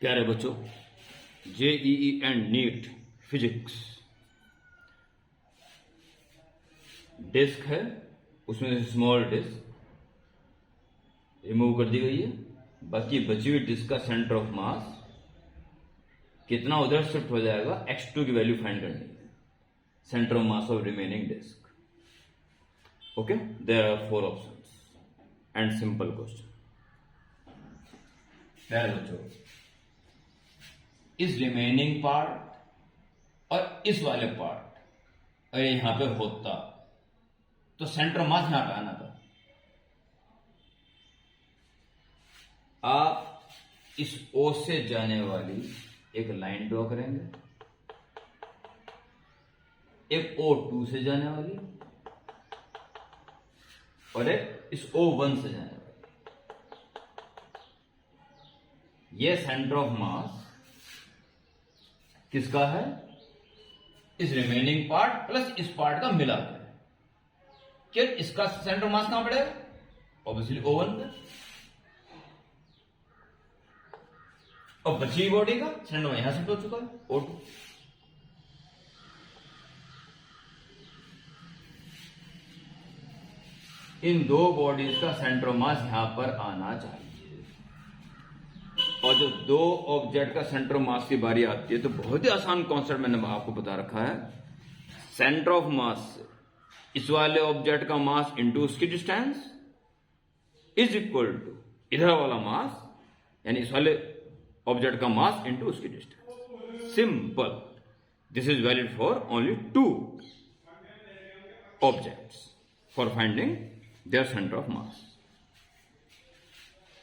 प्यारे बच्चों, JEE and NEET physics disc है, उसमें से स्मॉल डिस्क रिमूव कर दी गई है। बाकी बची हुई डिस्क का सेंटर ऑफ मास कितना उधर शिफ्ट हो जाएगा, x2 की वैल्यू फाइंड करनी है, centre of mass of remaining disc. Okay, there are 4 options and simple question. प्यारे बच्चों, इस रिमेनिंग पार्ट और इस वाले पार्ट अगर यहां पे होता तो सेंटर मास यहां पे आना था। आप इस O से जाने वाली एक लाइन ड्रॉ करेंगे, एक O2 से जाने वाली और एक इस O1 से जाने वाली। ये सेंटर ऑफ मास किसका है? इस रिमेनिंग पार्ट प्लस इस पार्ट का मिला है। क्या इसका सेंटर मास कहां पड़ेगा? ऑब्वियसली O1 पे। और बची बॉडी का सेंटर यहां से हो चुका है O2। इन दो बॉडीज का सेंटर ऑफ मास यहां पर आना चाहिए। और जब दो ऑब्जेक्ट का सेंटर ऑफ मास की बारी आती है तो बहुत ही आसान कॉन्सेप्ट मैंने आपको बता रखा है। सेंटर ऑफ मास इस वाले ऑब्जेक्ट का मास इंटू उसकी डिस्टेंस इज इक्वल टू इधर वाला मास, यानी इस वाले ऑब्जेक्ट का मास इंटू उसकी distance. Simple. This is valid for only 2 objects for finding there centre of मास।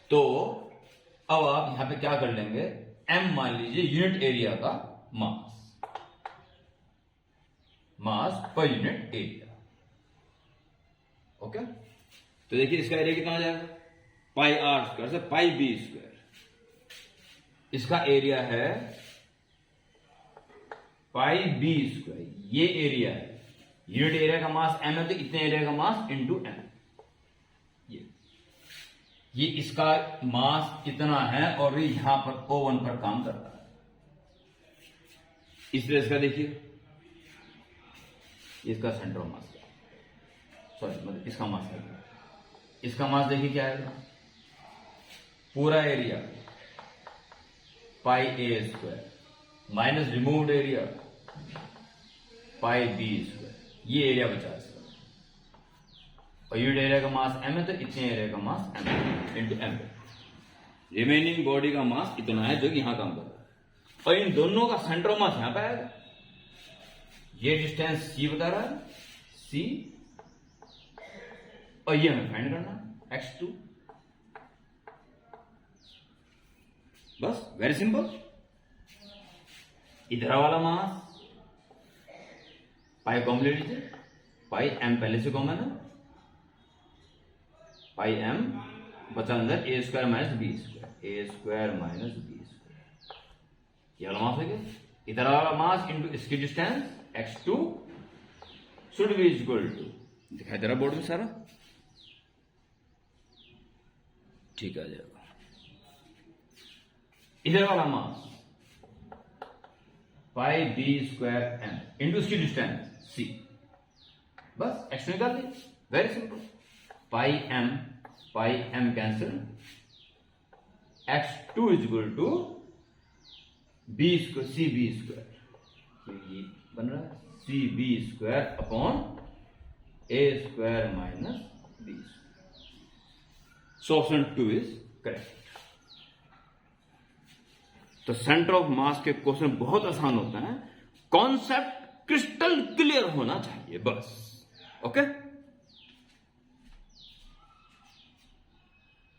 तो अब आप यहां पे क्या कर लेंगे, m मान लीजिए यूनिट एरिया का मास पर यूनिट एरिया। ओके, तो देखिए इसका एरिया कितना हो जाएगा, पाई आर स्क्वायर से पाई बी स्क्वायर। इसका एरिया है पाई बी स्क्वायर, ये एरिया है। यूनिट एरिया का मास m है तो इतने एरिया का मास इंटू m। ये इसका मास इतना है और ये यहां पर O1 पर काम करता है। इसलिए इसका देखिए, इसका सेंटर ऑफ मास, सॉरी मतलब इसका मास है। इसका मास देखिए क्या है, पूरा area pi a square minus removed area pi B square. ये एरिया बचा इसका, और यूनिट एरिया का मास m है तो इतने एरिया का मास m into m। Remaining body का मास इतना है जो कि यहां काम कर रहा है, और इन दोनों का सेंटर ऑफ मास यहां पे आएगा। ये डिस्टेंस c बता रहा है, c, और ये हमें फाइंड करना है x2। बस, वेरी सिंपल। इधर वाला मास पाई कॉमन ले लीजिए, पाई m पहले से कॉमन है, पाई m बचा अंदर a square minus B square, A square minus B square. ये वाला मास है क्या? इधर वाला मास इंटू इसकी distance x2 should be equal to, दिखाई दे रहा बोर्ड में सारा, ठीक आ जाएगा। इधर वाला mass pi B square m into इसकी डिस्टेंस c। बस x निकाल दिया, very simple. Pi m cancel, x2 is equal to B square C B square, तो ये बन रहा है C B square upon A square minus B square. So option 2 is correct. तो सेंटर ऑफ मास के question बहुत आसान होता है, कॉन्सेप्ट क्रिस्टल क्लियर होना चाहिए बस। ओके